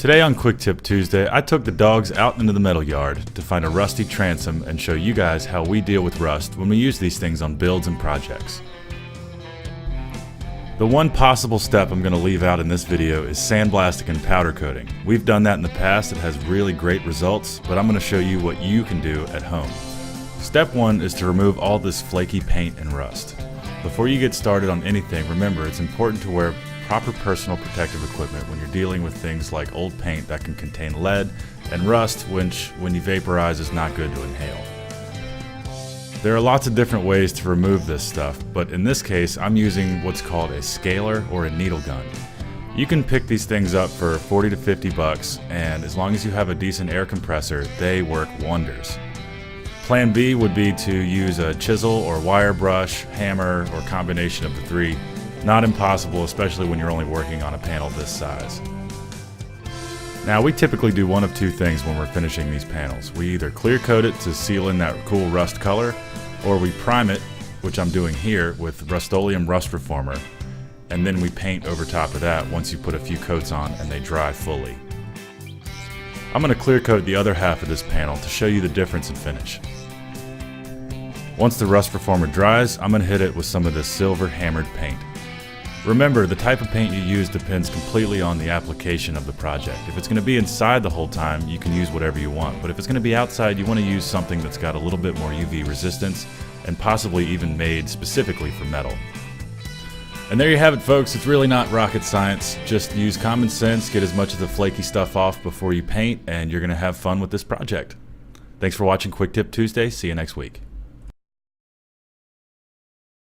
Today on Quick Tip Tuesday, I took the dogs out into the metal yard to find a rusty transom and show you guys how we deal with rust when we use these things on builds and projects. The one possible step I'm going to leave out in this video is sandblasting and powder coating. We've done that in the past, it has really great results, but I'm going to show you what you can do at home. Step 1 is to remove all this flaky paint and rust. Before you get started on anything, remember it's important to wear proper personal protective equipment when you're dealing with things like old paint that can contain lead and rust, which when you vaporize is not good to inhale. There are lots of different ways to remove this stuff, but in this case I'm using what's called a scaler or a needle gun. You can pick these things up for 40 to 50 bucks, and as long as you have a decent air compressor, they work wonders. Plan B would be to use a chisel or wire brush, hammer, or combination of the three. Not impossible, especially when you're only working on a panel this size. Now, we typically do one of two things when we're finishing these panels. We either clear coat it to seal in that cool rust color, or we prime it, which I'm doing here with Rust-Oleum Rust Reformer, and then we paint over top of that once you put a few coats on and they dry fully. I'm going to clear coat the other half of this panel to show you the difference in finish. Once the Rust Reformer dries, I'm going to hit it with some of this silver hammered paint. Remember, the type of paint you use depends completely on the application of the project. If it's going to be inside the whole time, you can use whatever you want, but if it's going to be outside, you want to use something that's got a little bit more UV resistance and possibly even made specifically for metal. And there you have it, folks. It's really not rocket science. Just use common sense, get as much of the flaky stuff off before you paint, and you're going to have fun with this project. Thanks for watching Quick Tip Tuesday. See you next week.